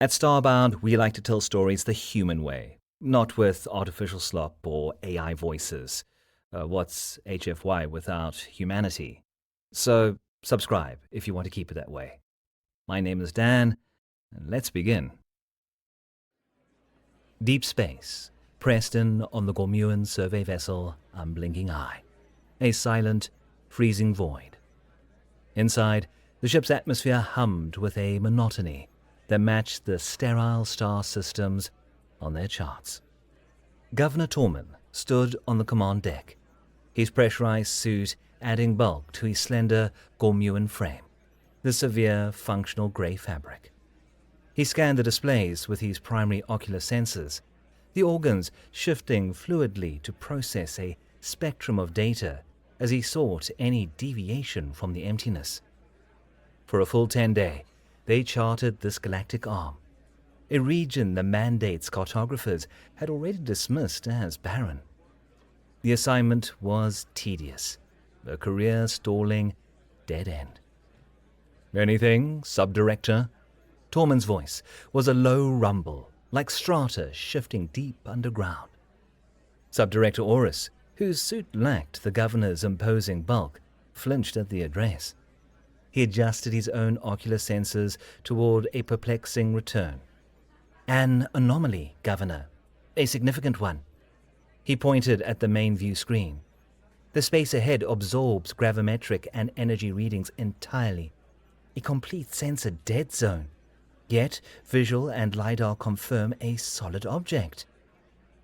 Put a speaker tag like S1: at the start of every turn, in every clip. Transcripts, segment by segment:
S1: At Starbound, we like to tell stories the human way, not with artificial slop or AI voices. What's HFY without humanity? So, subscribe if you want to keep it that way. My name is Dan, and let's begin. Deep space, Preston on the Gormuan survey vessel, Unblinking Eye. A silent, freezing void. Inside, the ship's atmosphere hummed with a monotony that matched the sterile star systems on their charts. Governor Torman stood on the command deck, his pressurized suit adding bulk to his slender Gormuan frame, the severe, functional grey fabric. He scanned the displays with his primary ocular sensors, the organs shifting fluidly to process a spectrum of data as he sought any deviation from the emptiness. For a full 10-day, they charted this galactic arm, a region the Mandate's cartographers had already dismissed as barren. The assignment was tedious, a career-stalling dead end. "Anything, Sub-Director?" Torman's voice was a low rumble, like strata shifting deep underground. Sub-Director Orris, whose suit lacked the governor's imposing bulk, flinched at the address. He adjusted his own ocular sensors toward a perplexing return. "An anomaly, Governor. A significant one." He pointed at the main view screen. "The space ahead absorbs gravimetric and energy readings entirely. A complete sensor dead zone. Yet, visual and LiDAR confirm a solid object."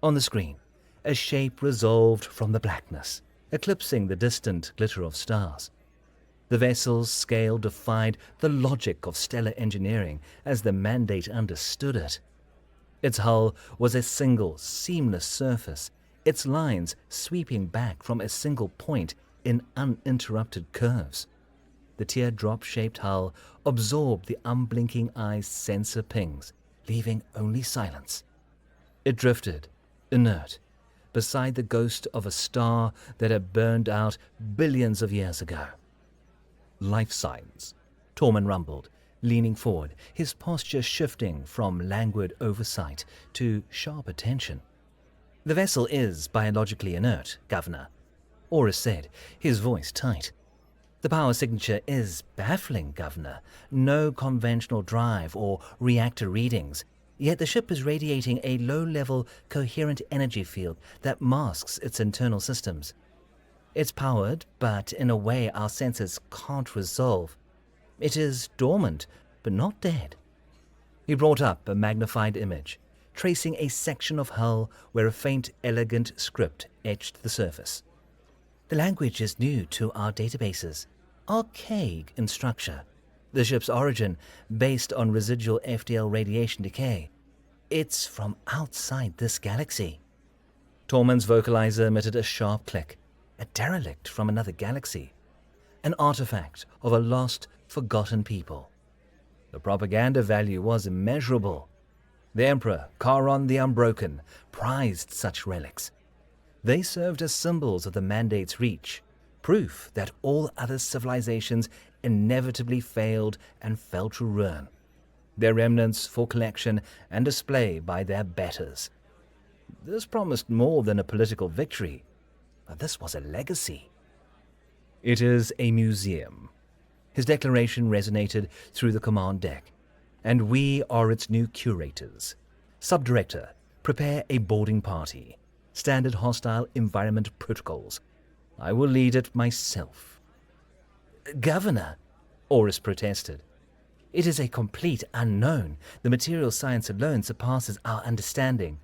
S1: On the screen, a shape resolved from the blackness, eclipsing the distant glitter of stars. The vessel's scale defied the logic of stellar engineering as the Mandate understood it. Its hull was a single, seamless surface, its lines sweeping back from a single point in uninterrupted curves. The teardrop-shaped hull absorbed the unblinking eye's sensor pings, leaving only silence. It drifted, inert, beside the ghost of a star that had burned out billions of years ago. "Life signs," Torman rumbled, leaning forward, his posture shifting from languid oversight to sharp attention. "The vessel is biologically inert, Governor," Orris said, his voice tight. "The power signature is baffling, Governor. No conventional drive or reactor readings, yet the ship is radiating a low-level, coherent energy field that masks its internal systems. It's powered, but in a way our sensors can't resolve. It is dormant, but not dead." He brought up a magnified image, tracing a section of hull where a faint, elegant script etched the surface. "The language is new to our databases, archaic in structure. The ship's origin, based on residual FDL radiation decay. It's from outside this galaxy." Torman's vocalizer emitted a sharp click. A derelict from another galaxy. An artifact of a lost, forgotten people. The propaganda value was immeasurable. The Emperor, Charon the Unbroken, prized such relics. They served as symbols of the Mandate's reach, proof that all other civilizations inevitably failed and fell to ruin. Their remnants for collection and display by their betters. This promised more than a political victory. But this was a legacy. "It is a museum." His declaration resonated through the command deck. "And we are its new curators. Sub-Director, prepare a boarding party. Standard hostile environment protocols. I will lead it myself." "Governor," Orris protested. "It is a complete unknown. The material science alone surpasses our understanding.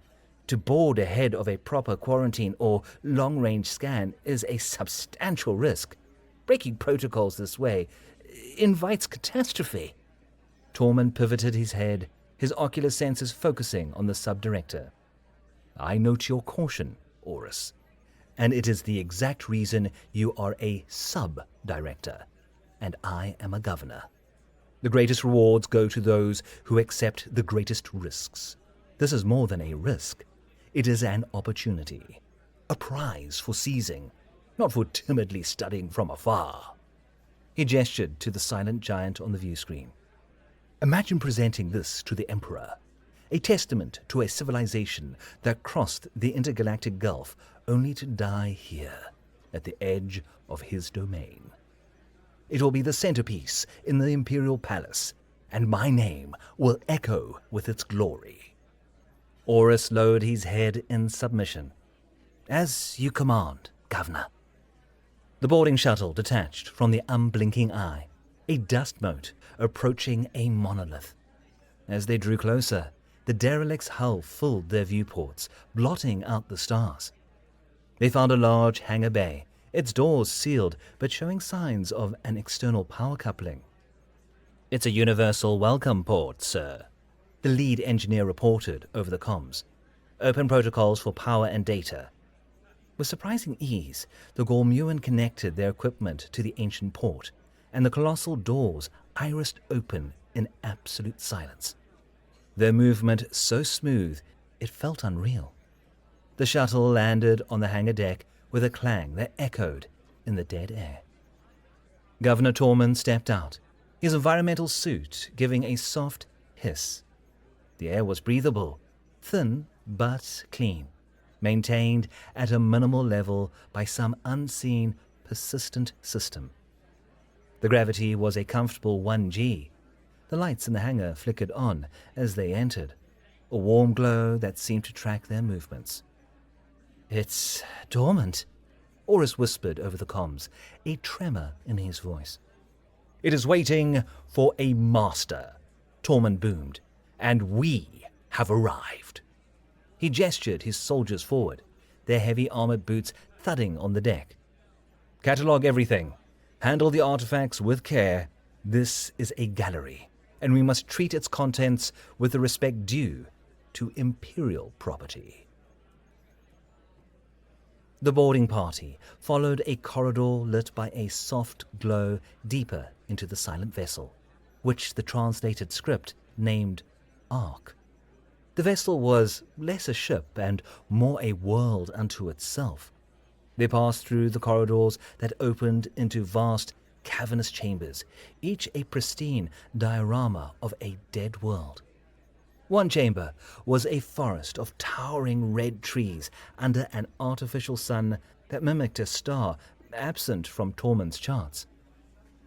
S1: To board ahead of a proper quarantine or long-range scan is a substantial risk. Breaking protocols this way invites catastrophe." Torman pivoted his head, his ocular sensors focusing on the Sub-Director. "I note your caution, Orris, and it is the exact reason you are a Sub-Director, and I am a Governor. The greatest rewards go to those who accept the greatest risks. This is more than a risk. It is an opportunity, a prize for seizing, not for timidly studying from afar." He gestured to the silent giant on the view screen. Imagine presenting this to the Emperor, a testament to a civilization that crossed the intergalactic gulf only to die here, at the edge of his domain. It will be the centerpiece in the Imperial Palace, and my name will echo with its glory. Horus lowered his head in submission. As you command, Governor. The boarding shuttle detached from the unblinking eye, a dust mote approaching a monolith. As they drew closer, the derelict's hull filled their viewports, blotting out the stars. They found a large hangar bay, its doors sealed but showing signs of an external power coupling. "It's a universal welcome port, sir," the lead engineer reported over the comms. "Open protocols for power and data." With surprising ease, the Gormuan connected their equipment to the ancient port, and the colossal doors irised open in absolute silence. Their movement so smooth it felt unreal. The shuttle landed on the hangar deck with a clang that echoed in the dead air. Governor Tormund stepped out, his environmental suit giving a soft hiss. The air was breathable, thin but clean, maintained at a minimal level by some unseen, persistent system. The gravity was a comfortable 1G. The lights in the hangar flickered on as they entered, a warm glow that seemed to track their movements. "It's Tormund," Horus whispered over the comms, a tremor in his voice. "It is waiting for a master," Tormund boomed, "and we have arrived." He gestured his soldiers forward, their heavy armored boots thudding on the deck. "Catalog everything. Handle the artifacts with care. This is a gallery, and we must treat its contents with the respect due to Imperial property." The boarding party followed a corridor lit by a soft glow deeper into the silent vessel, which the translated script named Ark. The vessel was less a ship and more a world unto itself. They passed through the corridors that opened into vast, cavernous chambers, each a pristine diorama of a dead world. One chamber was a forest of towering red trees under an artificial sun that mimicked a star absent from Tormund's charts.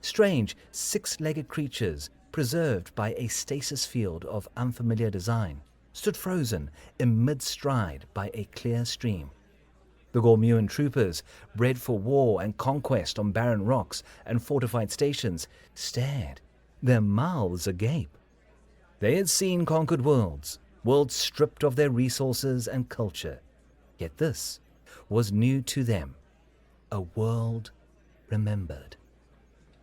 S1: Strange, six-legged creatures, preserved by a stasis field of unfamiliar design, stood frozen in mid-stride by a clear stream. The Gormuan troopers, bred for war and conquest on barren rocks and fortified stations, stared, their mouths agape. They had seen conquered worlds stripped of their resources and culture. Yet this was new to them, a world remembered.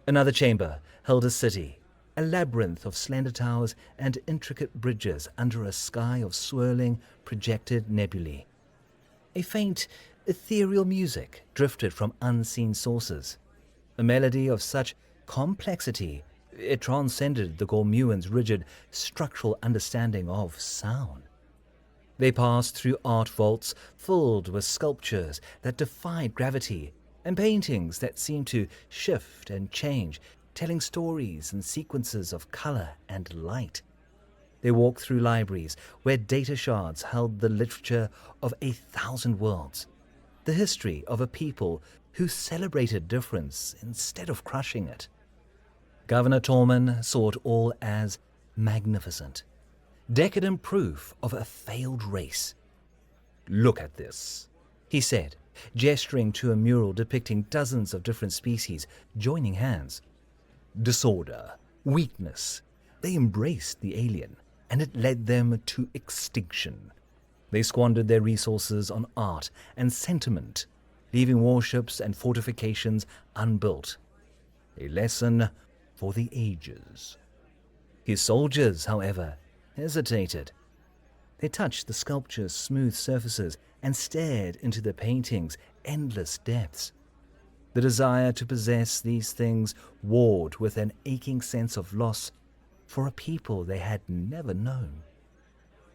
S1: Another chamber held a city, a labyrinth of slender towers and intricate bridges under a sky of swirling, projected nebulae. A faint, ethereal music drifted from unseen sources, a melody of such complexity it transcended the Gormuans' rigid structural understanding of sound. They passed through art vaults filled with sculptures that defied gravity and paintings that seemed to shift and change, telling stories in sequences of color and light. They walked through libraries where data shards held the literature of 1,000 worlds, the history of a people who celebrated difference instead of crushing it. Governor Tormund saw it all as magnificent, decadent proof of a failed race. "Look at this," he said, gesturing to a mural depicting dozens of different species joining hands. "Disorder, weakness. They embraced the alien, and it led them to extinction. They squandered their resources on art and sentiment, leaving warships and fortifications unbuilt. A lesson for the ages." His soldiers, however, hesitated. They touched the sculpture's smooth surfaces and stared into the painting's endless depths. The desire to possess these things warred with an aching sense of loss for a people they had never known.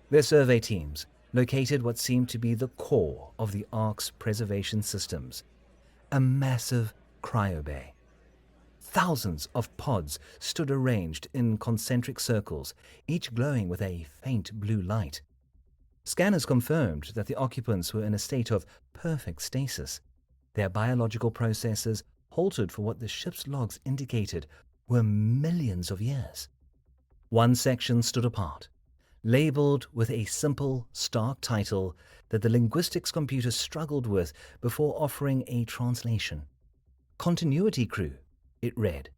S1: Their survey teams located what seemed to be the core of the Ark's preservation systems, a massive cryo bay. Thousands of pods stood arranged in concentric circles, each glowing with a faint blue light. Scanners confirmed that the occupants were in a state of perfect stasis. Their biological processes halted for what the ship's logs indicated were millions of years. One section stood apart, labeled with a simple, stark title that the linguistics computer struggled with before offering a translation. Continuity Crew, it read.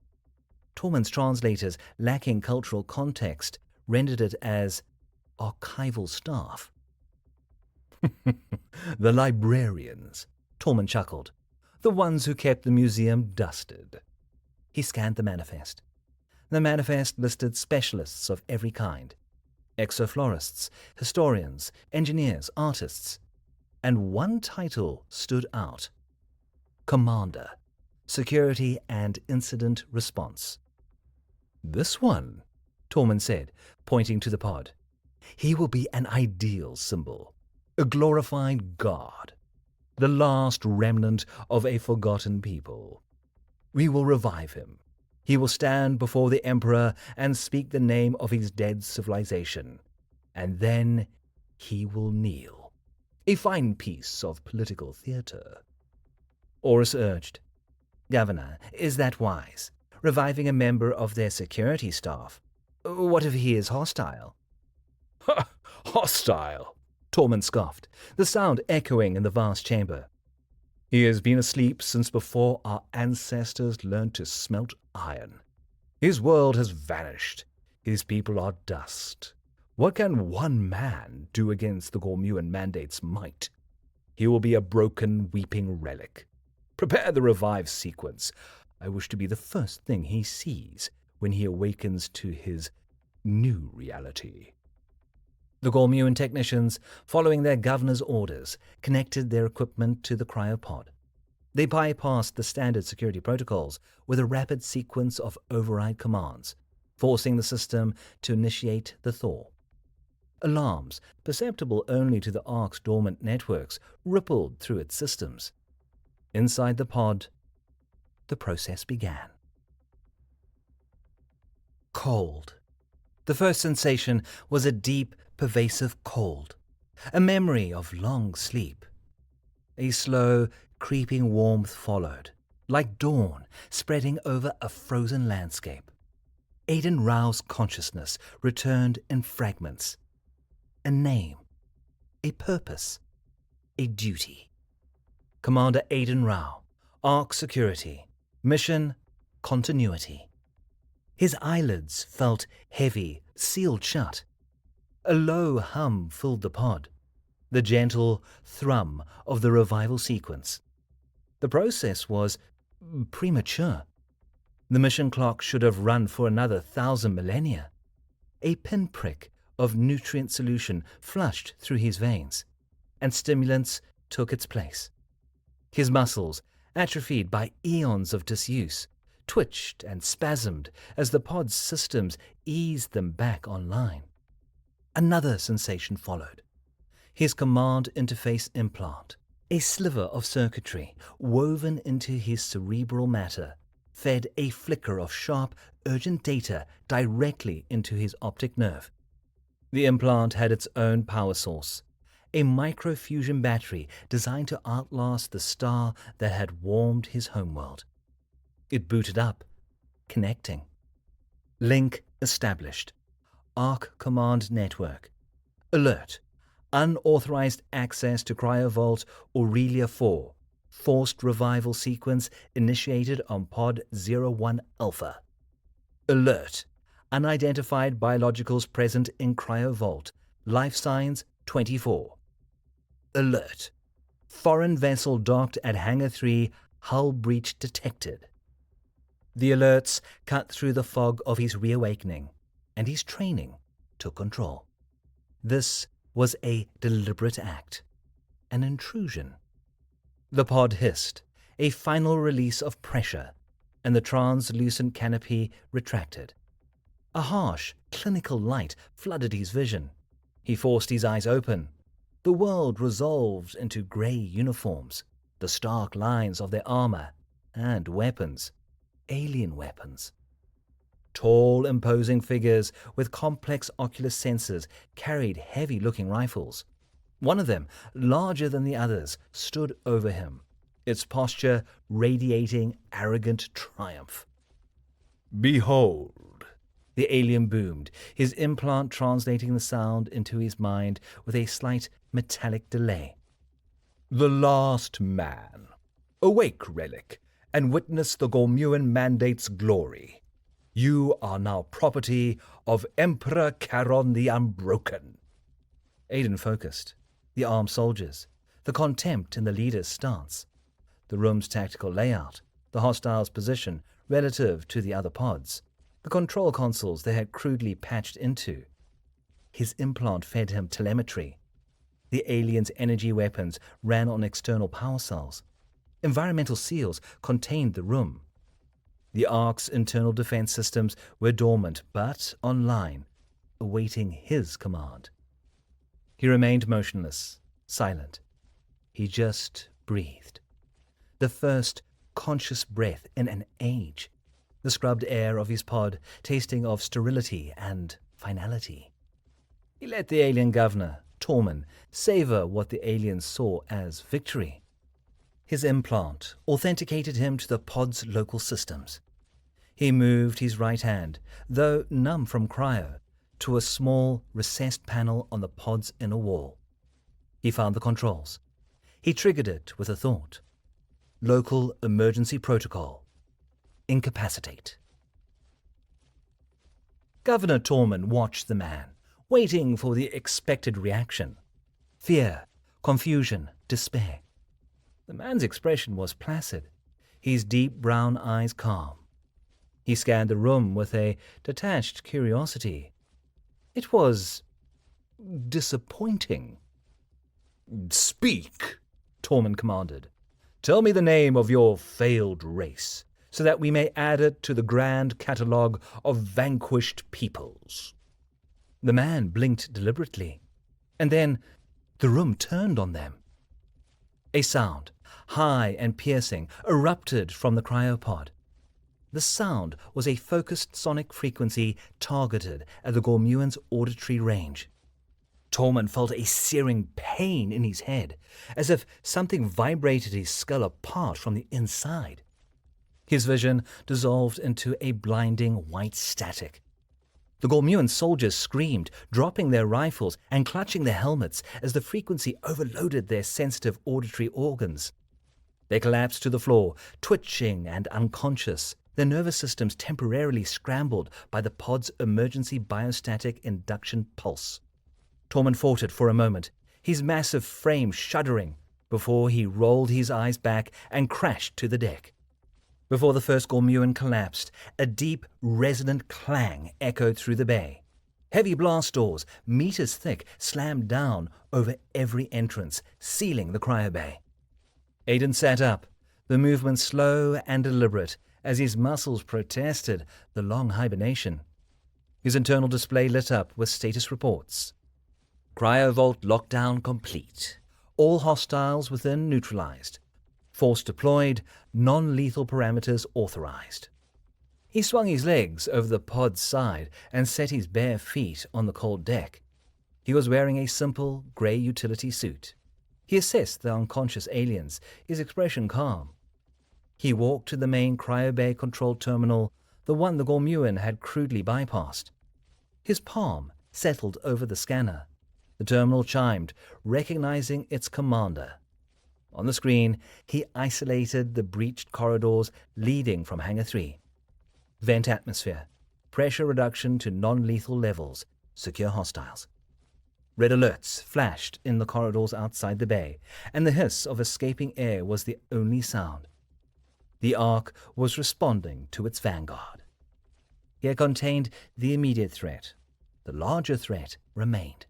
S1: Tormund's translators, lacking cultural context, rendered it as archival staff. The librarians, Tormund chuckled. The ones who kept the museum dusted. He scanned the manifest. The manifest listed specialists of every kind. Exoflorists, historians, engineers, artists. And one title stood out. Commander, Security and Incident Response. This one, Tormund said, pointing to the pod. He will be an ideal symbol, a glorified god, the last remnant of a forgotten people. We will revive him. He will stand before the Emperor and speak the name of his dead civilization, and then he will kneel. A fine piece of political theatre. Orus urged, Governor, is that wise? Reviving a member of their security staff? What if he is hostile? Hostile, Tormund scoffed, the sound echoing in the vast chamber. He has been asleep since before our ancestors learned to smelt iron. His world has vanished. His people are dust. What can one man do against the Gormuan mandate's might? He will be a broken, weeping relic. Prepare the revive sequence. I wish to be the first thing he sees when he awakens to his new reality. The Gormuan technicians, following their governor's orders, connected their equipment to the cryopod. They bypassed the standard security protocols with a rapid sequence of override commands, forcing the system to initiate the thaw. Alarms, perceptible only to the Ark's dormant networks, rippled through its systems. Inside the pod, the process began. Cold. The first sensation was a deep, pervasive cold, a memory of long sleep. A slow, creeping warmth followed, like dawn spreading over a frozen landscape. Aiden Rao's consciousness returned in fragments. A name, a purpose, a duty. Commander Aiden Rao, Ark Security, mission, continuity. His eyelids felt heavy, sealed shut. A low hum filled the pod, the gentle thrum of the revival sequence. The process was premature. The mission clock should have run for another 1,000 millennia. A pinprick of nutrient solution flushed through his veins, and stimulants took its place. His muscles, atrophied by eons of disuse, twitched and spasmed as the pod's systems eased them back online. Another sensation followed. His command interface implant, a sliver of circuitry woven into his cerebral matter, fed a flicker of sharp, urgent data directly into his optic nerve. The implant had its own power source, a microfusion battery designed to outlast the star that had warmed his homeworld. It booted up, connecting. Link established. Ark Command Network. Alert. Unauthorized access to Cryovault Aurelia 4. Forced revival sequence initiated on Pod 01 Alpha. Alert. Unidentified biologicals present in Cryovault. Life signs 24. Alert. Foreign vessel docked at Hangar 3. Hull breach detected. The alerts cut through the fog of his reawakening, and his training took control. This was a deliberate act, an intrusion. The pod hissed, a final release of pressure, and the translucent canopy retracted. A harsh, clinical light flooded his vision. He forced his eyes open. The world resolved into grey uniforms, the stark lines of their armor and weapons. alien weapons. Tall, imposing figures with complex ocular sensors carried heavy-looking rifles. One of them, larger than the others, stood over him, its posture radiating arrogant triumph. "Behold," the alien boomed, his implant translating the sound into his mind with a slight metallic delay. "The last man. Awake, relic, and witness the Gormuan mandate's glory. You are now property of Emperor Charon the Unbroken." Aiden focused. The armed soldiers, the contempt in the leader's stance, the room's tactical layout, the hostiles' position relative to the other pods, the control consoles they had crudely patched into. His implant fed him telemetry. The aliens' energy weapons ran on external power cells. Environmental seals contained the room. The Ark's internal defense systems were dormant but online, awaiting his command. He remained motionless, silent. He just breathed. The first conscious breath in an age. The scrubbed air of his pod tasting of sterility and finality. He let the alien governor, Tormund, savor what the aliens saw as victory. His implant authenticated him to the pod's local systems. He moved his right hand, though numb from cryo, to a small, recessed panel on the pod's inner wall. He found the controls. He triggered it with a thought. Local emergency protocol. Incapacitate. Governor Tormund watched the man, waiting for the expected reaction. Fear, confusion, despair. The man's expression was placid, his deep brown eyes calm. He scanned the room with a detached curiosity. It was disappointing. "Speak," Tormund commanded. "Tell me the name of your failed race, so that we may add it to the grand catalogue of vanquished peoples." The man blinked deliberately, and then the room turned on them. A sound, high and piercing, erupted from the cryopod. The sound was a focused sonic frequency targeted at the Gormuan's auditory range. Tormund felt a searing pain in his head, as if something vibrated his skull apart from the inside. His vision dissolved into a blinding white static. The Gormuan soldiers screamed, dropping their rifles and clutching their helmets as the frequency overloaded their sensitive auditory organs. They collapsed to the floor, twitching and unconscious, their nervous systems temporarily scrambled by the pod's emergency biostatic induction pulse. Tormund fought it for a moment, his massive frame shuddering, before he rolled his eyes back and crashed to the deck. Before the first Gormuan collapsed, a deep, resonant clang echoed through the bay. Heavy blast doors, meters thick, slammed down over every entrance, sealing the cryobay. Aiden sat up, the movement slow and deliberate, as his muscles protested the long hibernation. His internal display lit up with status reports. Cryovault lockdown complete. All hostiles within neutralized. Force deployed, non-lethal parameters authorized. He swung his legs over the pod's side and set his bare feet on the cold deck. He was wearing a simple, grey utility suit. He assessed the unconscious aliens, his expression calm. He walked to the main cryobay control terminal, the one the Gormuan had crudely bypassed. His palm settled over the scanner. The terminal chimed, recognizing its commander. On the screen, he isolated the breached corridors leading from Hangar 3. Vent atmosphere. Pressure reduction to non-lethal levels. Secure hostiles. Red alerts flashed in the corridors outside the bay, and the hiss of escaping air was the only sound. The Ark was responding to its vanguard. He had contained the immediate threat. The larger threat remained.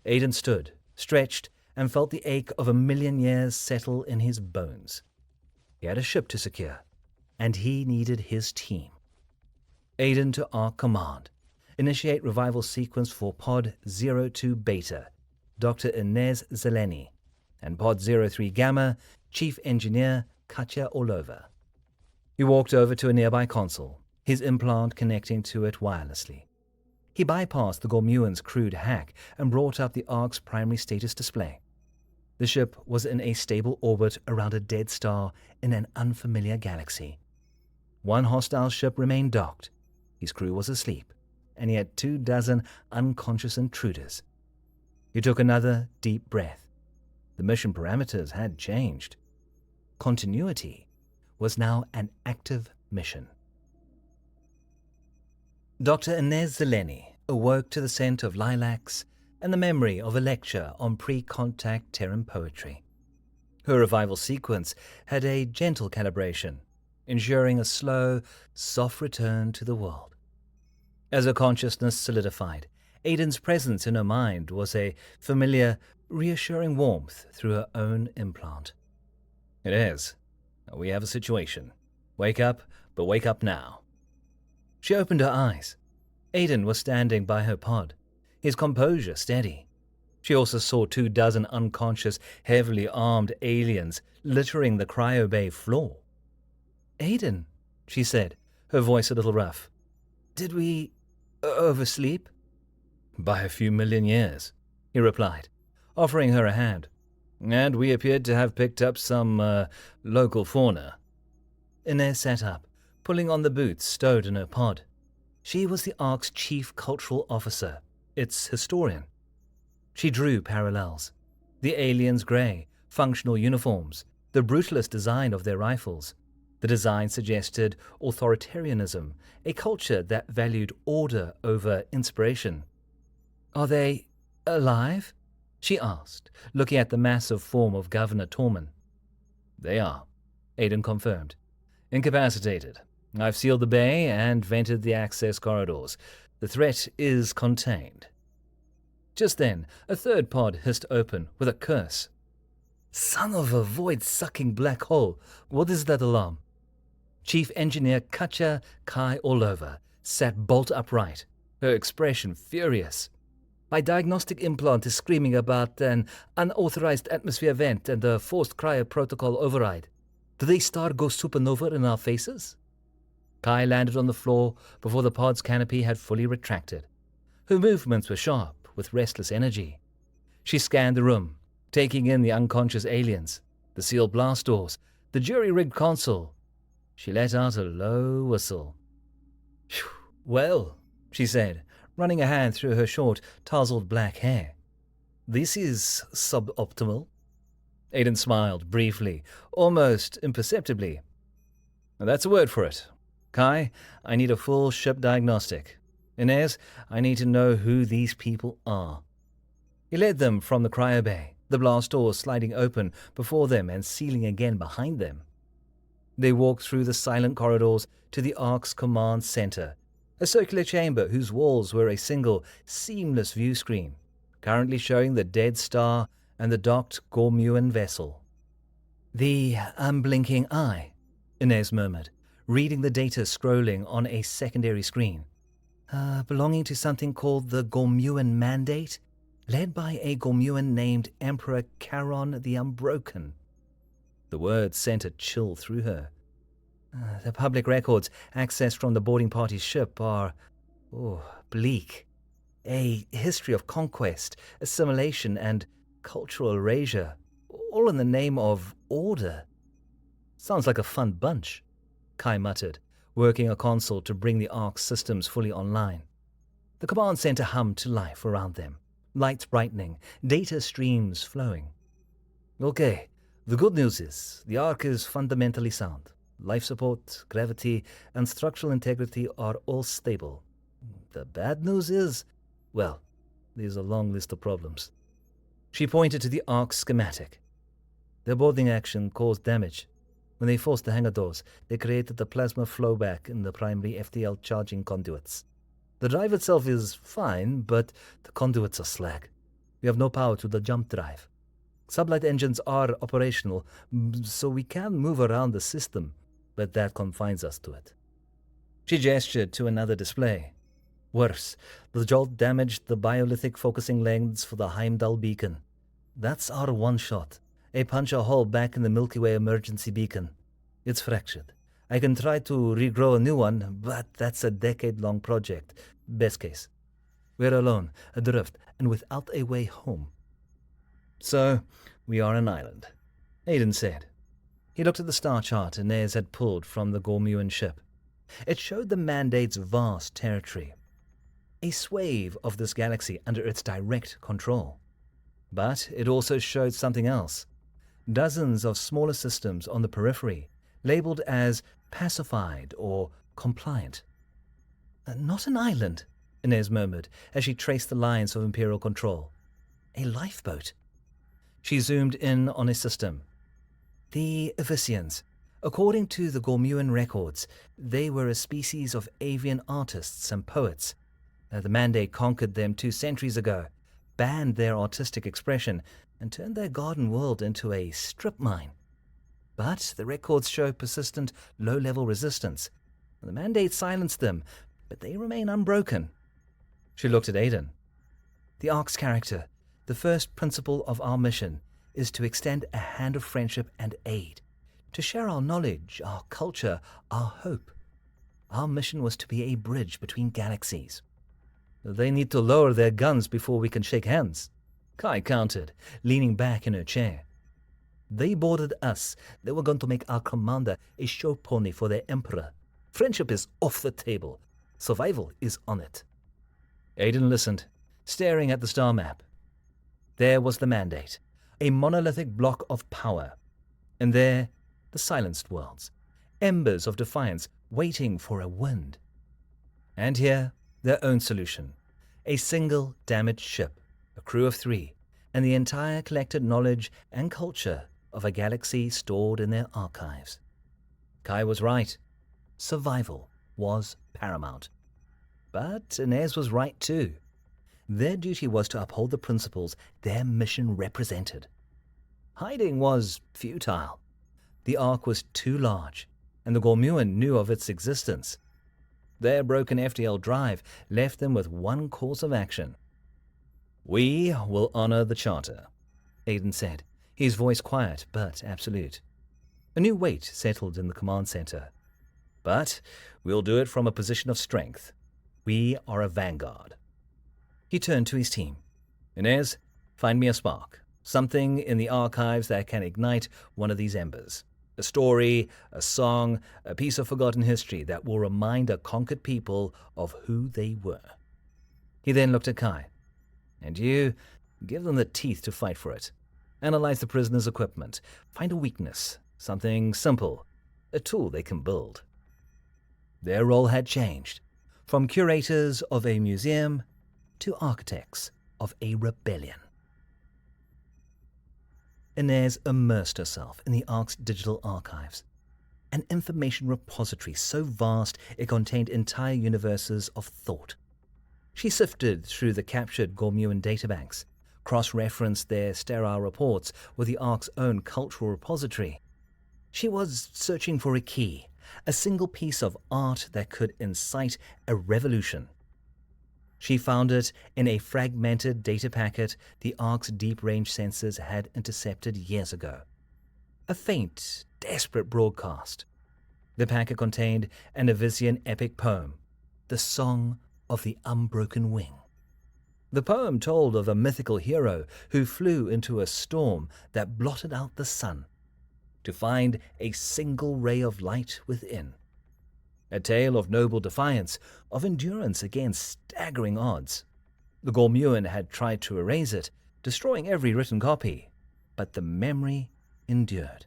S1: Aiden stood, stretched, and felt the ache of 1,000,000 years settle in his bones. He had a ship to secure, and he needed his team. Aiden to Ark Command. Initiate revival sequence for Pod 02 Beta, Dr. Inez Zeleny, and Pod 03 Gamma, Chief Engineer Katya Orlova. He walked over to a nearby console, his implant connecting to it wirelessly. He bypassed the Gormuan's crude hack and brought up the Ark's primary status display. The ship was in a stable orbit around a dead star in an unfamiliar galaxy. One hostile ship remained docked. His crew was asleep, and he had 24 unconscious intruders. He took another deep breath. The mission parameters had changed. Continuity was now an active mission. Dr. Inez Zeleny awoke to the scent of lilacs and the memory of a lecture on pre-contact Terran poetry. Her revival sequence had a gentle calibration, ensuring a slow, soft return to the world. As her consciousness solidified, Aiden's presence in her mind was a familiar, reassuring warmth through her own implant. "It is. We have a situation. Wake up, but wake up now." She opened her eyes. Aiden was standing by her pod, his composure steady. She also saw 24 unconscious, heavily armed aliens littering the cryo bay floor. "Aiden," she said, her voice a little rough. "Did we oversleep?" "By a few million years," he replied, offering her a hand. "And we appeared to have picked up some local fauna." Inez sat up, pulling on the boots stowed in her pod. She was the Ark's chief cultural officer, its historian. She drew parallels. The aliens' grey, functional uniforms, the brutalist design of their rifles. The design suggested authoritarianism, a culture that valued order over inspiration. "Are they alive?" she asked, looking at the massive form of Governor Torman. "They are," Aiden confirmed. "Incapacitated. I've sealed the bay and vented the access corridors. The threat is contained." Just then, a third pod hissed open with a curse. "Son of a void-sucking black hole! What is that alarm?" Chief Engineer Katja Kai Orlova sat bolt upright, her expression furious. "My diagnostic implant is screaming about an unauthorized atmosphere vent and a forced cryo protocol override. Did a star go supernova in our faces?" Kai landed on the floor before the pod's canopy had fully retracted. Her movements were sharp, with restless energy. She scanned the room, taking in the unconscious aliens, the sealed blast doors, the jury-rigged console. She let out a low whistle. "Phew, well," she said, running a hand through her short, tousled black hair. "This is suboptimal." Aiden smiled briefly, almost imperceptibly. "That's a word for it. Kai, I need a full ship diagnostic. Inez, I need to know who these people are." He led them from the cryo bay, the blast doors sliding open before them and sealing again behind them. They walked through the silent corridors to the Ark's command center, a circular chamber whose walls were a single, seamless view screen, currently showing the dead star and the docked Gormuan vessel. "The unblinking eye," Inez murmured, reading the data scrolling on a secondary screen. "Belonging to something called the Gormuan Mandate, led by a Gormuan named Emperor Charon the Unbroken." The words sent a chill through her. The public records accessed from the boarding party's ship are, bleak. A history of conquest, assimilation, and cultural erasure, all in the name of order. "Sounds like a fun bunch," Kai muttered, working a console to bring the Ark's systems fully online. The command center hummed to life around them, lights brightening, data streams flowing. "Okay, the good news is the Ark is fundamentally sound. Life support, gravity, and structural integrity are all stable. The bad news is, well, there's a long list of problems." She pointed to the Ark's schematic. "Their boarding action caused damage. When they forced the hangar doors, they created a plasma flowback in the primary FTL charging conduits. The drive itself is fine, but the conduits are slag. We have no power to the jump drive. Sublight engines are operational, so we can move around the system, but that confines us to it." She gestured to another display. "Worse, the jolt damaged the biolithic focusing lens for the Heimdall beacon. That's our one shot. A punch a hole back in the Milky Way emergency beacon. It's fractured. I can try to regrow a new one, but that's a decade-long project. Best case. We're alone, adrift, and without a way home. So, we are an island, Aiden said. He looked at the star chart Inez had pulled from the Gormuan ship. It showed the Mandate's vast territory, a swathe of this galaxy under its direct control. But it also showed something else. Dozens of smaller systems on the periphery, labeled as pacified or compliant. Not an island, Inez murmured as she traced the lines of Imperial control. A lifeboat. She zoomed in on a system. The Evissians. According to the Gormuan records, they were a species of avian artists and poets. The Mandate conquered them 2 centuries ago, banned their artistic expression, and turned their garden world into a strip mine. But the records show persistent, low-level resistance. The Mandate silenced them, but they remain unbroken. She looked at Aiden. The Ark's character, the first principle of our mission, is to extend a hand of friendship and aid, to share our knowledge, our culture, our hope. Our mission was to be a bridge between galaxies. They need to lower their guns before we can shake hands, Kai countered, leaning back in her chair. They boarded us. They were going to make our commander a show pony for their emperor. Friendship is off the table. Survival is on it. Aiden listened, staring at the star map. There was the Mandate, a monolithic block of power. And there, the silenced worlds, embers of defiance waiting for a wind. And here, their own solution, a single damaged ship, a crew of 3, and the entire collected knowledge and culture of a galaxy stored in their archives. Kai was right. Survival was paramount. But Inez was right too. Their duty was to uphold the principles their mission represented. Hiding was futile. The Ark was too large, and the Gormuan knew of its existence. Their broken FTL drive left them with one course of action. We will honor the charter, Aiden said, his voice quiet but absolute. A new weight settled in the command center. But we'll do it from a position of strength. We are a vanguard. He turned to his team. Inez, find me a spark, something in the archives that can ignite one of these embers. A story, a song, a piece of forgotten history that will remind a conquered people of who they were. He then looked at Kai. And you, give them the teeth to fight for it. Analyze the prisoner's equipment. Find a weakness, something simple, a tool they can build. Their role had changed, from curators of a museum to architects of a rebellion. Inez immersed herself in the Ark's digital archives, an information repository so vast it contained entire universes of thought. She sifted through the captured Gormuan databanks, cross-referenced their sterile reports with the Ark's own cultural repository. She was searching for a key, a single piece of art that could incite a revolution. She found it in a fragmented data packet the Ark's deep-range sensors had intercepted years ago. A faint, desperate broadcast. The packet contained an Evissian epic poem, the Song of the Unbroken Wing. The poem told of a mythical hero who flew into a storm that blotted out the sun, to find a single ray of light within. A tale of noble defiance, of endurance against staggering odds. The Gormuan had tried to erase it, destroying every written copy, but the memory endured.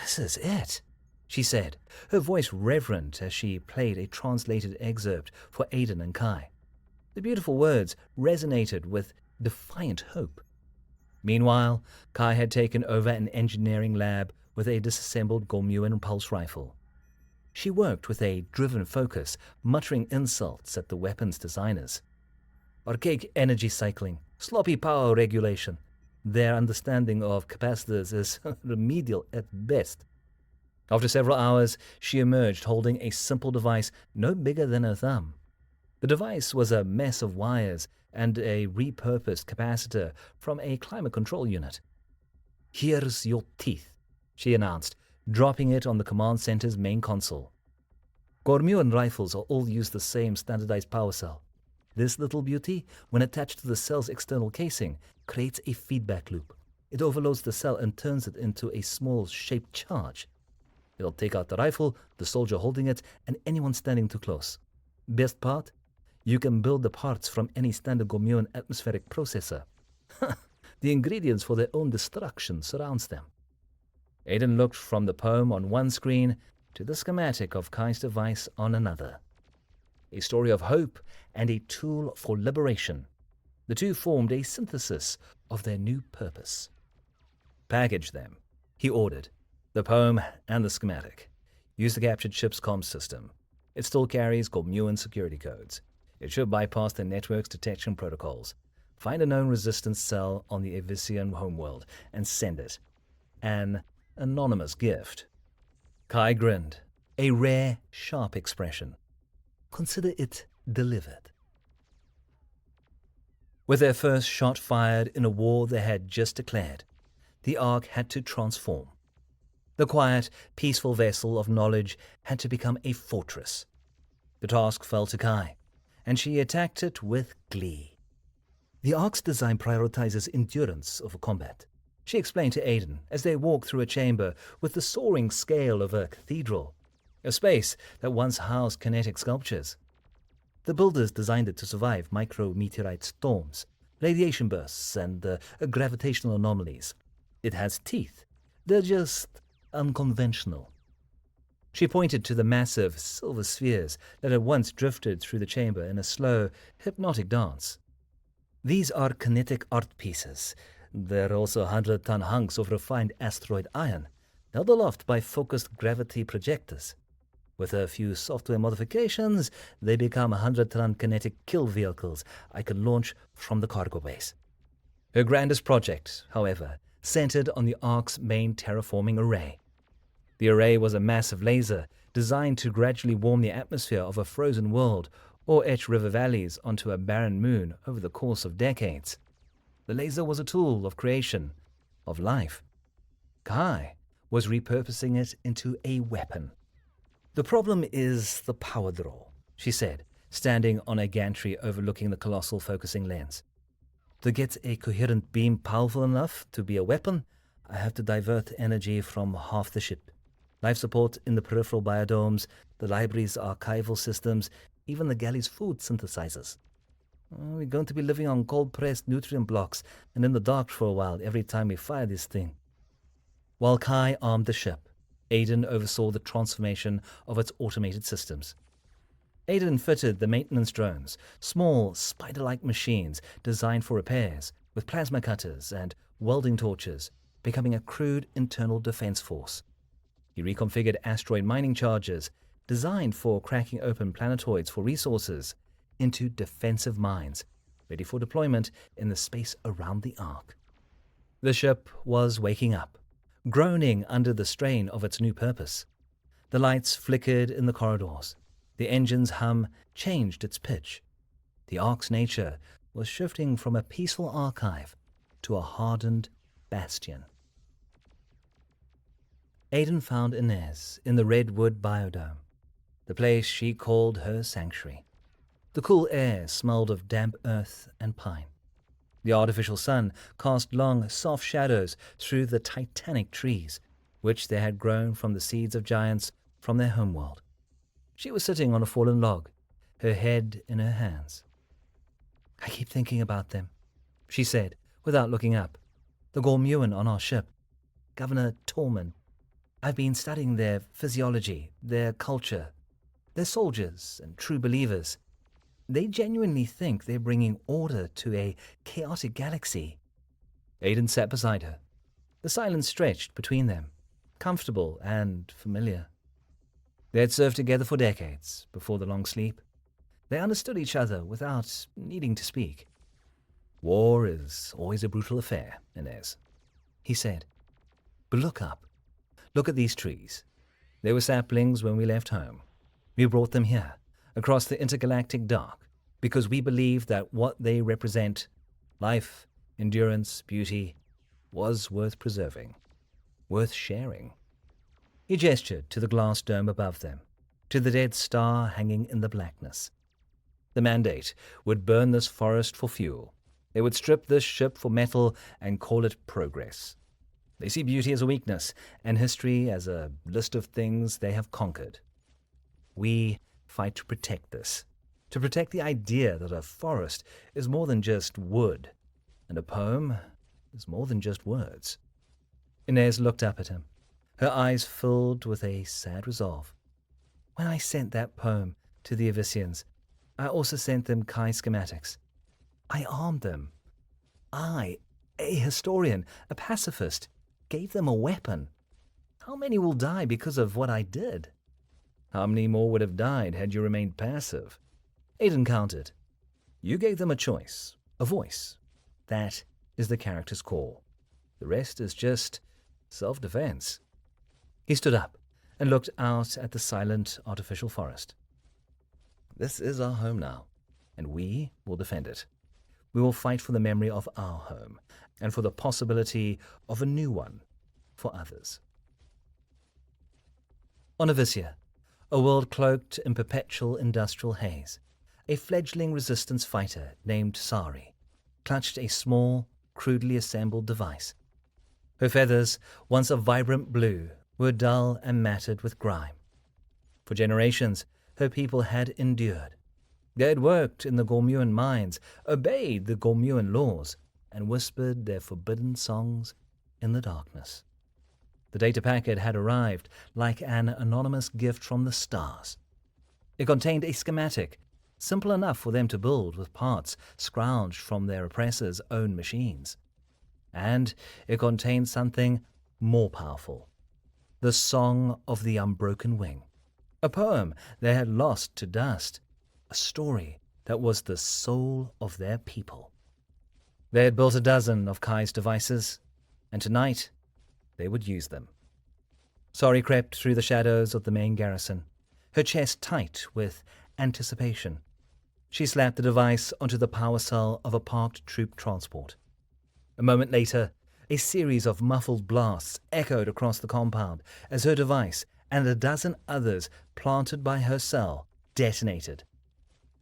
S1: "This is it," she said, her voice reverent as she played a translated excerpt for Aiden and Kai. The beautiful words resonated with defiant hope. Meanwhile, Kai had taken over an engineering lab with a disassembled Gormuan pulse rifle. She worked with a driven focus, muttering insults at the weapons designers. Archaic energy cycling, sloppy power regulation. Their understanding of capacitors is remedial at best. After several hours, she emerged holding a simple device no bigger than her thumb. The device was a mess of wires and a repurposed capacitor from a climate control unit. "Here's your teeth," she announced, dropping it on the command center's main console. Gormuan rifles all use the same standardized power cell. This little beauty, when attached to the cell's external casing, creates a feedback loop. It overloads the cell and turns it into a small shaped charge. It'll take out the rifle, the soldier holding it, and anyone standing too close. Best part? You can build the parts from any standard Gormuan atmospheric processor. The ingredients for their own destruction surrounds them. Aiden looked from the poem on one screen to the schematic of Kai's device on another. A story of hope and a tool for liberation. The two formed a synthesis of their new purpose. Package them, he ordered. The poem and the schematic. Use the captured ship's comms system. It still carries Gormuan security codes. It should bypass the network's detection protocols. Find a known resistance cell on the Avician homeworld and send it. An anonymous gift. Kai grinned, a rare, sharp expression. Consider it delivered. With their first shot fired in a war they had just declared, the Ark had to transform. The quiet, peaceful vessel of knowledge had to become a fortress. The task fell to Kai, and she attacked it with glee. The Ark's design prioritizes endurance over combat, she explained to Aiden as they walked through a chamber with the soaring scale of a cathedral, a space that once housed kinetic sculptures. The builders designed it to survive micrometeorite storms, radiation bursts, and gravitational anomalies. It has teeth. They're just unconventional. She pointed to the massive silver spheres that had once drifted through the chamber in a slow, hypnotic dance. These are kinetic art pieces. They're also 100-ton hunks of refined asteroid iron, held aloft by focused gravity projectors. With a few software modifications, they become 100-ton kinetic kill vehicles I can launch from the cargo base. Her grandest project, however, centered on the Ark's main terraforming array. The array was a massive laser designed to gradually warm the atmosphere of a frozen world or etch river valleys onto a barren moon over the course of decades. The laser was a tool of creation, of life. Kai was repurposing it into a weapon. The problem is the power draw, she said, standing on a gantry overlooking the colossal focusing lens. To get a coherent beam powerful enough to be a weapon, I have to divert energy from half the ship. Life support in the peripheral biodomes, the library's archival systems, even the galley's food synthesizers. We're going to be living on cold-pressed nutrient blocks and in the dark for a while every time we fire this thing. While Kai armed the ship, Aiden oversaw the transformation of its automated systems. Aiden fitted the maintenance drones, small, spider-like machines designed for repairs, with plasma cutters and welding torches, becoming a crude internal defense force. He reconfigured asteroid mining chargers, designed for cracking open planetoids for resources, into defensive mines, ready for deployment in the space around the Ark. The ship was waking up, groaning under the strain of its new purpose. The lights flickered in the corridors. The engine's hum changed its pitch. The Ark's nature was shifting from a peaceful archive to a hardened bastion. Aiden found Inez in the redwood biodome, the place she called her sanctuary. The cool air smelled of damp earth and pine. The artificial sun cast long, soft shadows through the titanic trees, which they had grown from the seeds of giants from their homeworld. She was sitting on a fallen log, her head in her hands. I keep thinking about them, she said, without looking up. The Gormuan on our ship, Governor Torman. I've been studying their physiology, their culture. They're soldiers and true believers. They genuinely think they're bringing order to a chaotic galaxy. Aiden sat beside her. The silence stretched between them, comfortable and familiar. They had served together for decades before the long sleep. They understood each other without needing to speak. War is always a brutal affair, Inez, he said. But look up. Look at these trees. They were saplings when we left home. We brought them here, across the intergalactic dark, because we believed that what they represent, life, endurance, beauty, was worth preserving, worth sharing. He gestured to the glass dome above them, to the dead star hanging in the blackness. The mandate would burn this forest for fuel. They would strip this ship for metal and call it progress. They see beauty as a weakness, and history as a list of things they have conquered. We fight to protect this, to protect the idea that a forest is more than just wood, and a poem is more than just words. Inez looked up at him, her eyes filled with a sad resolve. When I sent that poem to the Abyssinians, I also sent them Kai schematics. I armed them. I, a historian, a pacifist, gave them a weapon. How many will die because of what I did? How many more would have died had you remained passive? Aiden counted. You gave them a choice, a voice. That is the character's call. The rest is just self-defense. He stood up and looked out at the silent, artificial forest. This is our home now, and we will defend it. We will fight for the memory of our home, and for the possibility of a new one for others. On Avicea, a world cloaked in perpetual industrial haze, a fledgling resistance fighter named Sari clutched a small, crudely assembled device. Her feathers, once a vibrant blue, were dull and matted with grime. For generations, her people had endured. They had worked in the Gormuan mines, obeyed the Gormuan laws, and whispered their forbidden songs in the darkness. The data packet had arrived like an anonymous gift from the stars. It contained a schematic, simple enough for them to build with parts scrounged from their oppressors' own machines. And it contained something more powerful, the Song of the Unbroken Wing, a poem they had lost to dust, a story that was the soul of their people. They had built a dozen of Kai's devices, and tonight they would use them. Sari crept through the shadows of the main garrison, her chest tight with anticipation. She slapped the device onto the power cell of a parked troop transport. A moment later, a series of muffled blasts echoed across the compound as her device and a dozen others planted by her cell detonated.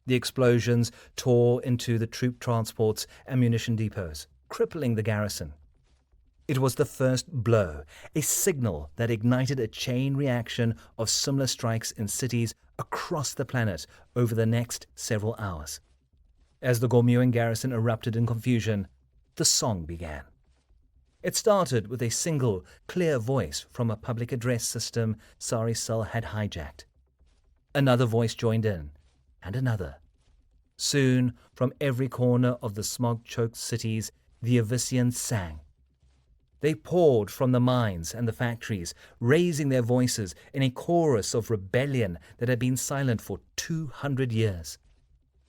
S1: The explosions tore into the troop transports and munition depots, crippling the garrison. It was the first blow, a signal that ignited a chain reaction of similar strikes in cities across the planet over the next several hours. As the Gormuan garrison erupted in confusion, the song began. It started with a single, clear voice from a public address system Sari's cell had hijacked. Another voice joined in, and another. Soon, from every corner of the smog-choked cities, the Abyssinians sang. They poured from the mines and the factories, raising their voices in a chorus of rebellion that had been silent for 200 years.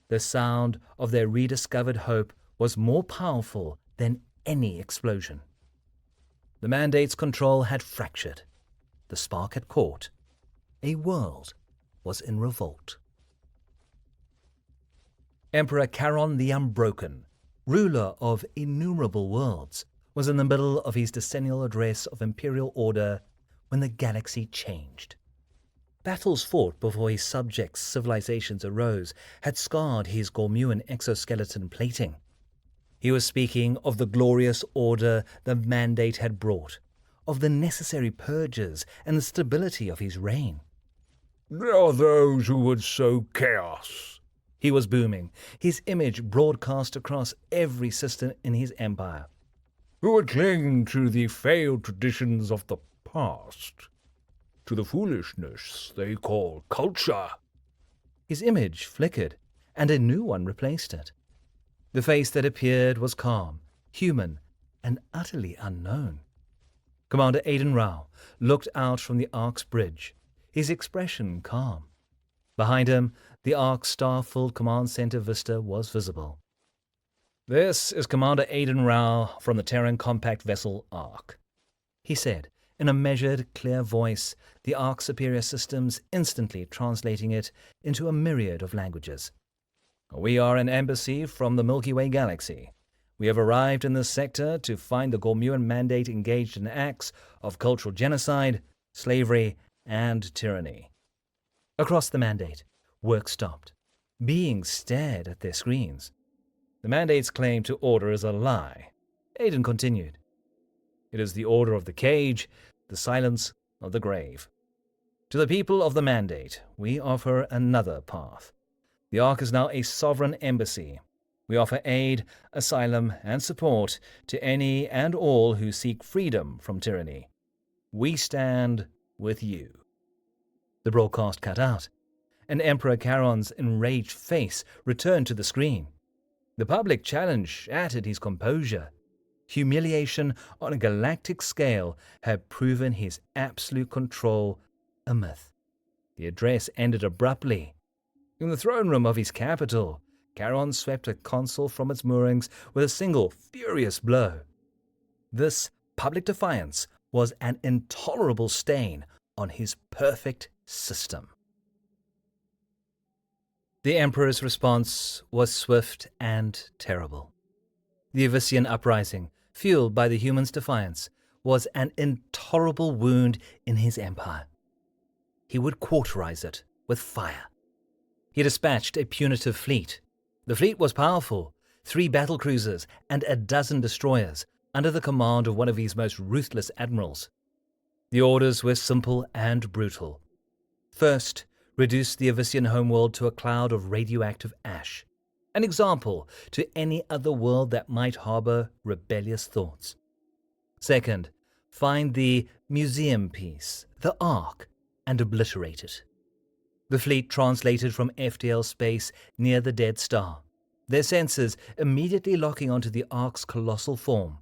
S1: The sound of their rediscovered hope was more powerful than any explosion. The mandate's control had fractured. The spark had caught. A world was in revolt. Emperor Charon the Unbroken, ruler of innumerable worlds, was in the middle of his decennial address of imperial order when the galaxy changed. Battles fought before his subjects' civilizations arose had scarred his Gormuan exoskeleton plating. He was speaking of the glorious order the mandate had brought, of the necessary purges and the stability of his reign.
S2: There are those who would sow chaos,
S1: he was booming, his image broadcast across every system in his empire.
S2: Who would cling to the failed traditions of the past, to the foolishness they call culture.
S1: His image flickered, and a new one replaced it. The face that appeared was calm, human, and utterly unknown. Commander Aiden Rao looked out from the Ark's bridge, his expression calm. Behind him, the Ark's star-filled command center vista was visible. "This is Commander Aiden Rao from the Terran compact vessel Ark," he said, in a measured, clear voice, the Ark's superior systems instantly translating it into a myriad of languages. "We are an embassy from the Milky Way galaxy. We have arrived in this sector to find the Gormuan mandate engaged in acts of cultural genocide, slavery, and tyranny. Across the Mandate, work stopped, beings stared at their screens. The Mandate's claim to order is a lie. Aiden continued. It is the order of the cage, the silence of the grave. To the people of the Mandate, we offer another path. The Ark is now a sovereign embassy. We offer aid, asylum, and support to any and all who seek freedom from tyranny. We stand with you. The broadcast cut out, and Emperor Charon's enraged face returned to the screen. The public challenge shattered his composure. Humiliation on a galactic scale had proven his absolute control a myth. The address ended abruptly. In the throne room of his capital, Charon swept a console from its moorings with a single furious blow. This public defiance was an intolerable stain on his perfect system. The Emperor's response was swift and terrible. The Abyssian uprising, fueled by the humans' defiance, was an intolerable wound in his empire. He would cauterize it with fire. He dispatched a punitive fleet. The fleet was powerful, 3 battlecruisers and a dozen destroyers, under the command of one of his most ruthless admirals. The orders were simple and brutal. First, reduce the Abyssian homeworld to a cloud of radioactive ash, an example to any other world that might harbor rebellious thoughts. Second, find the museum piece, the Ark, and obliterate it. The fleet translated from FTL space near the dead star, their sensors immediately locking onto the Ark's colossal form.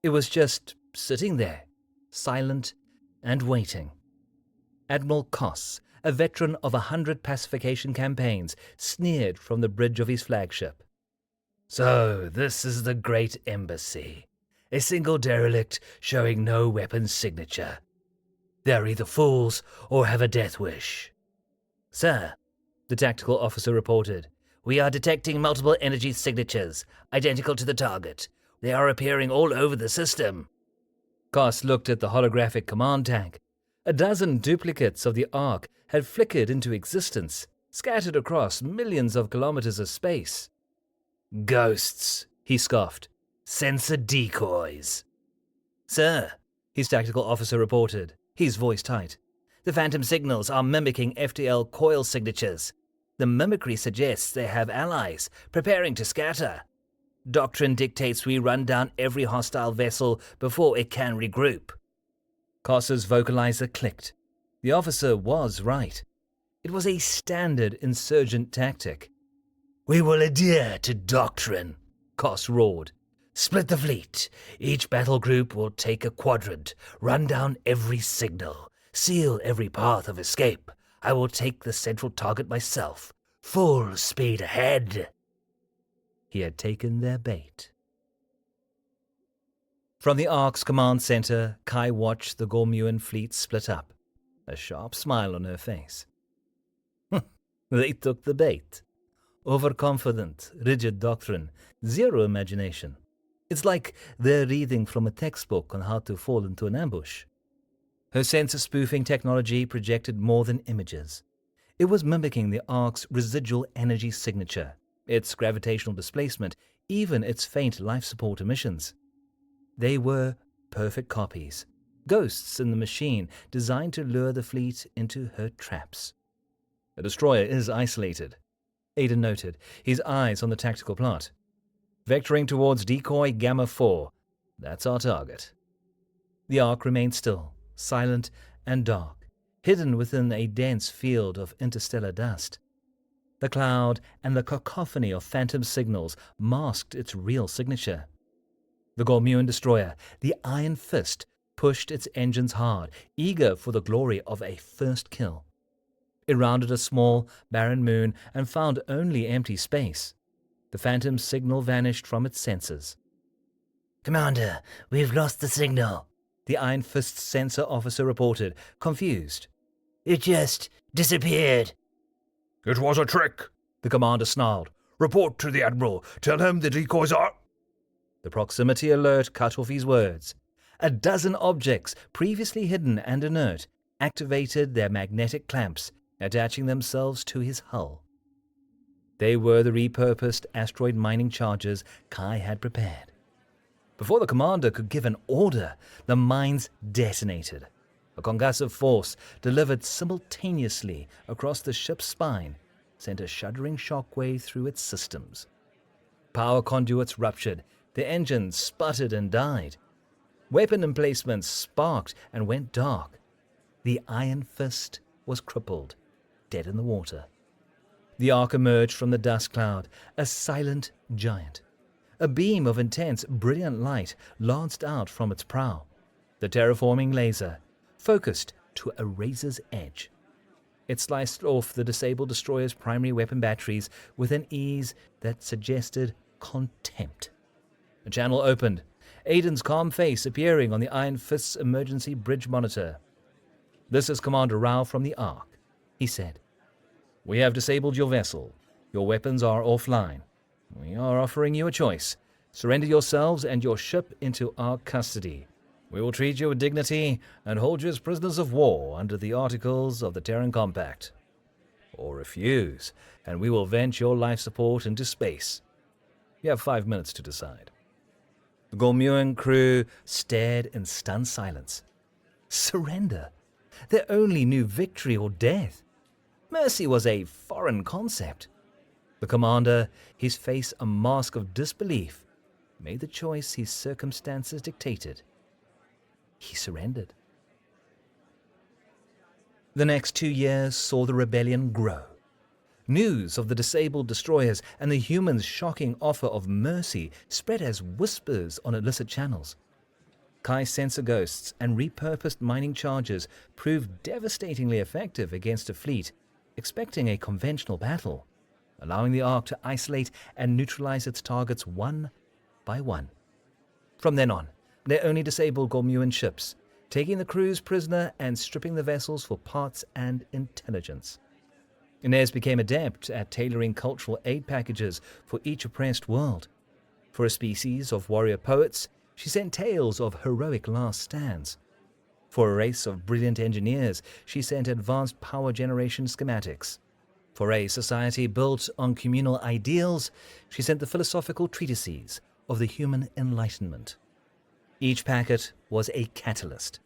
S1: It was just sitting there, silent and waiting. Admiral Koss, a veteran of 100 pacification campaigns, sneered from the bridge of his flagship. So, this is the great embassy. A single derelict showing no weapons signature. They're either fools or have a death wish. Sir, the tactical officer reported, we are detecting multiple energy signatures, identical to the target. They are appearing all over the system. Koss looked at the holographic command tank. A dozen duplicates of the Ark had flickered into existence, scattered across millions of kilometers of space. Ghosts, he scoffed. Sensor decoys. Sir, his tactical officer reported, his voice tight. The phantom signals are mimicking FTL coil signatures. The mimicry suggests they have allies, preparing to scatter. Doctrine dictates we run down every hostile vessel before it can regroup. Koss's vocalizer clicked. The officer was right. It was a standard insurgent tactic. We will adhere to doctrine, Koss roared. Split the fleet. Each battle group will take a quadrant, run down every signal, seal every path of escape. I will take the central target myself. Full speed ahead. He had taken their bait. From the Ark's command center, Kai watched the Gormuan fleet split up, a sharp smile on her face. They took the bait. Overconfident, rigid doctrine, zero imagination. It's like they're reading from a textbook on how to fall into an ambush. Her sensor spoofing technology projected more than images. It was mimicking the Ark's residual energy signature, its gravitational displacement, even its faint life support emissions. They were perfect copies, ghosts in the machine designed to lure the fleet into her traps. The destroyer is isolated, Aiden noted, his eyes on the tactical plot. Vectoring towards decoy Gamma 4. That's our target. The Ark remained still, silent and dark, hidden within a dense field of interstellar dust. The cloud and the cacophony of phantom signals masked its real signature. The Gormuan destroyer, the Iron Fist, pushed its engines hard, eager for the glory of a first kill. It rounded a small, barren moon and found only empty space. The phantom signal vanished from its sensors. Commander, we've lost the signal, the Iron Fist's sensor officer reported, confused. It just disappeared.
S2: It was a trick, the commander snarled. Report to the Admiral. Tell him the decoys are...
S1: The proximity alert cut off his words. A dozen objects, previously hidden and inert, activated their magnetic clamps, attaching themselves to his hull. They were the repurposed asteroid mining charges Kai had prepared. Before the commander could give an order, the mines detonated. A concussive force delivered simultaneously across the ship's spine sent a shuddering shockwave through its systems. Power conduits ruptured, the engines sputtered and died. Weapon emplacements sparked and went dark. The Iron Fist was crippled, dead in the water. The Ark emerged from the dust cloud, a silent giant. A beam of intense, brilliant light lanced out from its prow. The terraforming laser, focused to a razor's edge. It sliced off the disabled destroyer's primary weapon batteries with an ease that suggested contempt. A channel opened, Aiden's calm face appearing on the Iron Fist's emergency bridge monitor. "This is Commander Rao from the Ark," he said. "We have disabled your vessel. Your weapons are offline. We are offering you a choice. Surrender yourselves and your ship into our custody. We will treat you with dignity and hold you as prisoners of war under the Articles of the Terran Compact. Or refuse, and we will vent your life support into space. You have 5 minutes to decide." The Gormuan crew stared in stunned silence. Surrender. They only knew victory or death. Mercy was a foreign concept. The commander, his face a mask of disbelief, made the choice his circumstances dictated. He surrendered. The next 2 years saw the rebellion grow. News of the disabled destroyers and the humans' shocking offer of mercy spread as whispers on illicit channels. Kai's sensor ghosts and repurposed mining charges proved devastatingly effective against a fleet expecting a conventional battle, allowing the Ark to isolate and neutralize its targets one by one. From then on, they only disabled Gormuan ships, taking the crews prisoner and stripping the vessels for parts and intelligence. Inez became adept at tailoring cultural aid packages for each oppressed world. For a species of warrior poets, she sent tales of heroic last stands. For a race of brilliant engineers, she sent advanced power generation schematics. For a society built on communal ideals, she sent the philosophical treatises of the human enlightenment. Each packet was a catalyst.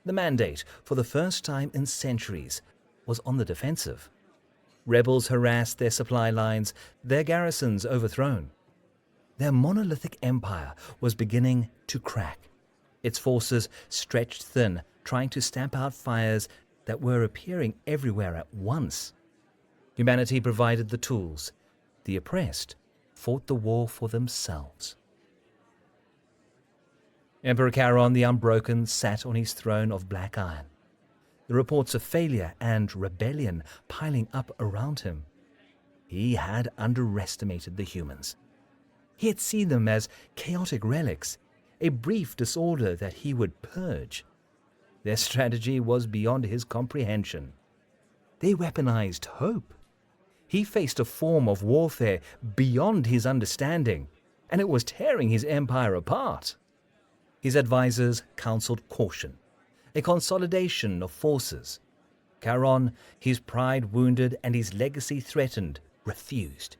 S1: The Mandate, for the first time in centuries, was on the defensive. Rebels harassed their supply lines, their garrisons overthrown. Their monolithic empire was beginning to crack, its forces stretched thin, trying to stamp out fires that were appearing everywhere at once. Humanity provided the tools. The oppressed fought the war for themselves. Emperor Charon the Unbroken sat on his throne of black iron, the reports of failure and rebellion piling up around him. He had underestimated the humans. He had seen them as chaotic relics, a brief disorder that he would purge. Their strategy was beyond his comprehension. They weaponized hope. He faced a form of warfare beyond his understanding, and it was tearing his empire apart. His advisors counseled caution, a consolidation of forces. Charon, his pride wounded and his legacy threatened, refused.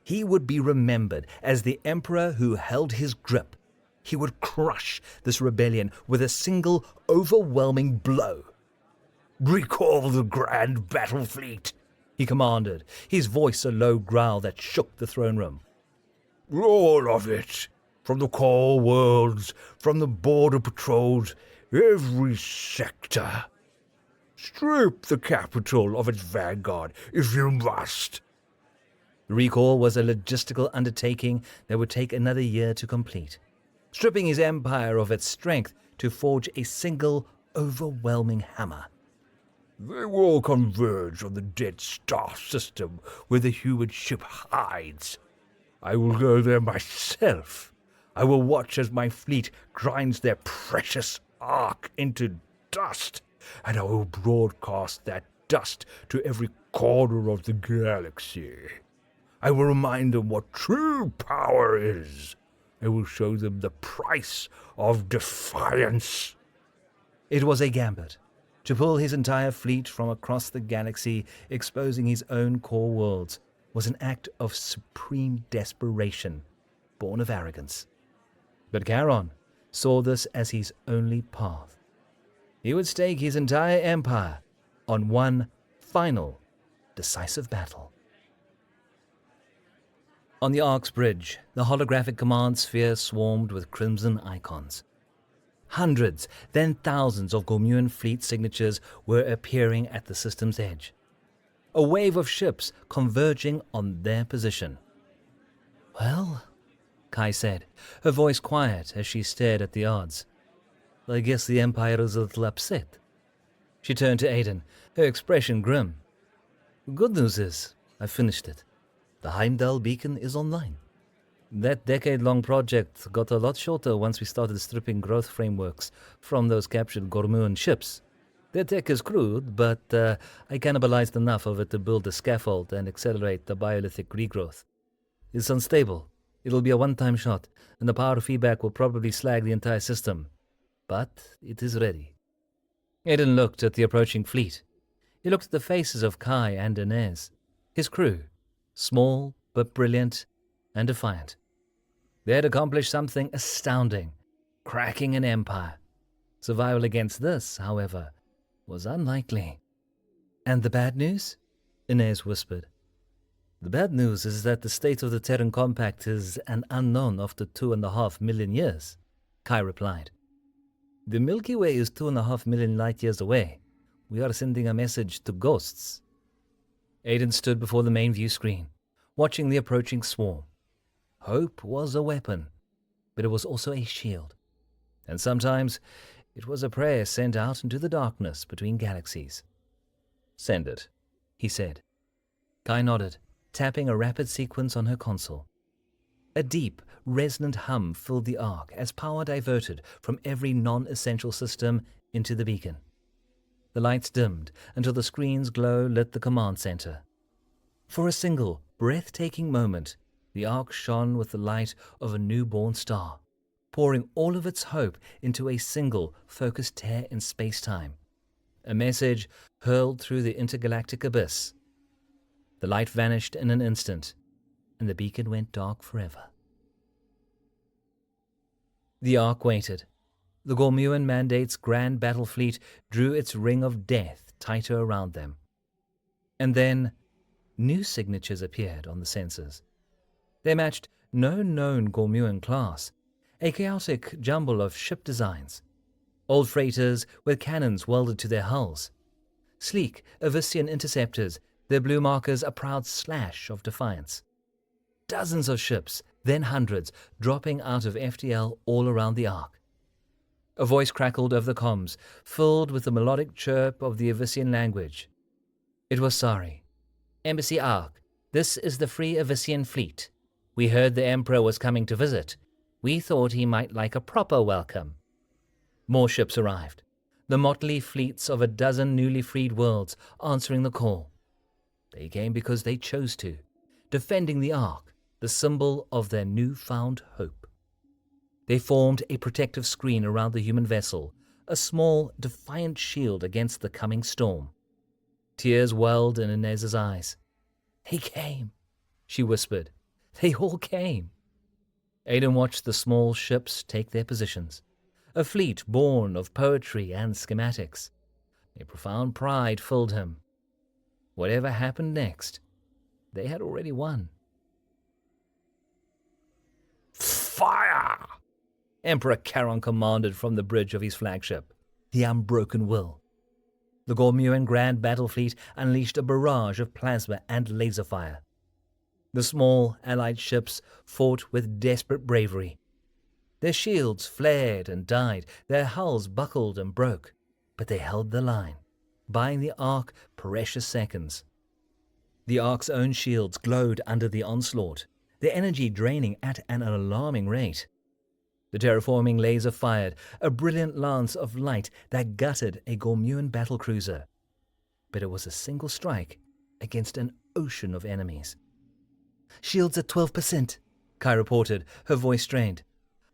S1: He would be remembered as the emperor who held his grip. He would crush this rebellion with a single, overwhelming blow. "Recall the grand battle fleet," he commanded, his voice a low growl that shook the throne room. "All of it, from the core worlds, from the border patrols, every sector. Strip the capital of its vanguard if you must." The recall was a logistical undertaking that would take another year to complete, stripping his empire of its strength to forge a single, overwhelming hammer. "They will converge on the dead star system where the human ship hides. I will go there myself. I will watch as my fleet grinds their precious ark into dust, and I will broadcast that dust to every corner of the galaxy. I will remind them what true power is,
S2: I will show them the price of defiance.
S1: It was a gambit. To pull his entire fleet from across the galaxy, exposing his own core worlds, was an act of supreme desperation, born of arrogance. But Charon saw this as his only path. He would stake his entire empire on one final, decisive battle. On the Ark's bridge, the holographic command sphere swarmed with crimson icons. Hundreds, then thousands of Gormuan fleet signatures were appearing at the system's edge. A wave of ships converging on their position. "Well," Kai said, her voice quiet as she stared at the odds. "I guess the Empire is a little upset." She turned to Aiden, her expression grim. "Good news is, I finished it. The Heimdall beacon is online. That decade-long project got a lot shorter once we started stripping growth frameworks from those captured Gormuan ships. Their tech is crude, but I cannibalized enough of it to build a scaffold and accelerate the biolithic regrowth. It's unstable. It'll be a one-time shot, and the power feedback will probably slag the entire system. But it is ready." Aiden looked at the approaching fleet. He looked at the faces of Kai and Inez, his crew, small but brilliant and defiant. They had accomplished something astounding, cracking an empire. Survival against this, however, was unlikely. "And the bad news?" Inez whispered. "The bad news is that the state of the Terran Compact is an unknown after 2.5 million years," Kai replied. "The Milky Way is 2.5 million light-years away. We are sending a message to ghosts." Aiden stood before the main view screen, watching the approaching swarm. Hope was a weapon, but it was also a shield. And sometimes it was a prayer sent out into the darkness between galaxies. "Send it," he said. Kai nodded, tapping a rapid sequence on her console. A deep, resonant hum filled the Ark as power diverted from every non-essential system into the beacon. The lights dimmed until the screen's glow lit the command center. For a single, breathtaking moment, the Ark shone with the light of a newborn star, pouring all of its hope into a single, focused tear in space-time. A message hurled through the intergalactic abyss. The light vanished in an instant, and the beacon went dark forever. The Ark waited. The Gormuan Mandate's grand battle fleet drew its ring of death tighter around them. And then, new signatures appeared on the sensors. They matched no known Gormuan class, a chaotic jumble of ship designs. Old freighters with cannons welded to their hulls. Sleek Abyssian interceptors, their blue markers a proud slash of defiance. Dozens of ships, then hundreds, dropping out of FTL all around the Ark. A voice crackled over the comms, filled with the melodic chirp of the Abyssian language. It was Sari. "Embassy Ark, this is the Free Abyssian Fleet. We heard the Emperor was coming to visit. We thought he might like a proper welcome." More ships arrived, the motley fleets of a dozen newly freed worlds answering the call. They came because they chose to, defending the Ark, the symbol of their newfound hope. They formed a protective screen around the human vessel, a small, defiant shield against the coming storm. Tears welled in Inez's eyes. "They came," she whispered. "They all came." Aiden watched the small ships take their positions, a fleet born of poetry and schematics. A profound pride filled him. Whatever happened next, they had already won.
S2: Fire!
S1: Emperor Charon commanded from the bridge of his flagship, the Unbroken Will. The Gormuan Grand Battle Fleet unleashed a barrage of plasma and laser fire. The small Allied ships fought with desperate bravery. Their shields flared and died, their hulls buckled and broke, but they held the line, buying the Ark precious seconds. The Ark's own shields glowed under the onslaught, their energy draining at an alarming rate. The terraforming laser fired, a brilliant lance of light that gutted a Gormuan battlecruiser. But it was a single strike against an ocean of enemies. "Shields at 12%, Kai reported, her voice strained.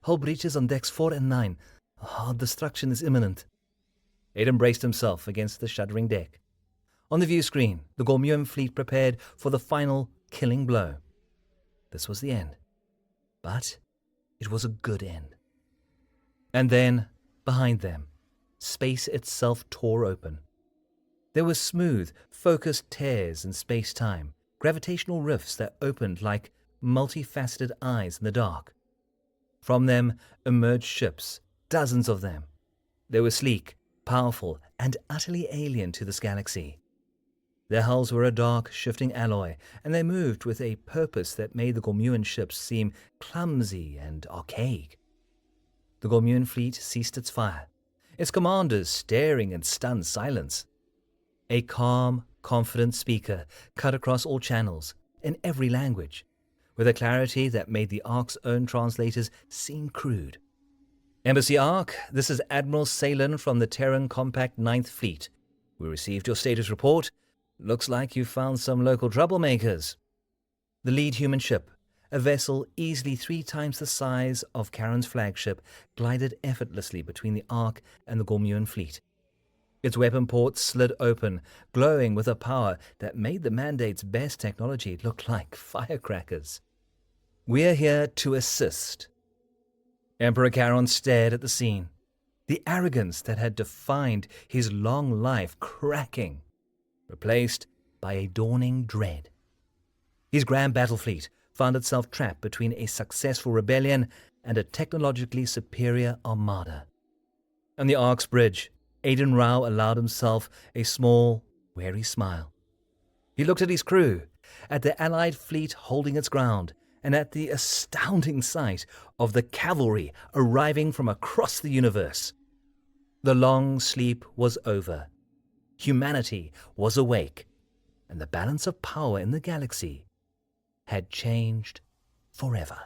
S1: Hull breaches on decks 4 and 9. Hard destruction is imminent. Aiden braced himself against the shuddering deck. On the view screen, the Gormuan fleet prepared for the final killing blow. This was the end. But it was a good end. And then, behind them, space itself tore open. There were smooth, focused tears in space-time, gravitational rifts that opened like multifaceted eyes in the dark. From them emerged ships, dozens of them. They were sleek, powerful, and utterly alien to this galaxy. Their hulls were a dark, shifting alloy, and they moved with a purpose that made the Gormuan ships seem clumsy and archaic. The Gormuan fleet ceased its fire, its commanders staring in stunned silence. A calm, confident speaker cut across all channels, in every language, with a clarity that made the Ark's own translators seem crude. Embassy Ark, this is Admiral Salen from the Terran Compact 9th Fleet. We received your status report. Looks like you found some local troublemakers. The lead human ship, a vessel easily 3 times the size of Karen's flagship, glided effortlessly between the Ark and the Gormuan fleet. Its weapon ports slid open, glowing with a power that made the Mandate's best technology look like firecrackers. We're here to assist. Emperor Charon stared at the scene, the arrogance that had defined his long life cracking, replaced by a dawning dread. His grand battle fleet found itself trapped between a successful rebellion and a technologically superior armada. On the Ark's bridge, Aiden Rao allowed himself a small, wary smile. He looked at his crew, at the Allied fleet holding its ground, and at the astounding sight of the cavalry arriving from across the universe. The long sleep was over. Humanity was awake, and the balance of power in the galaxy had changed forever.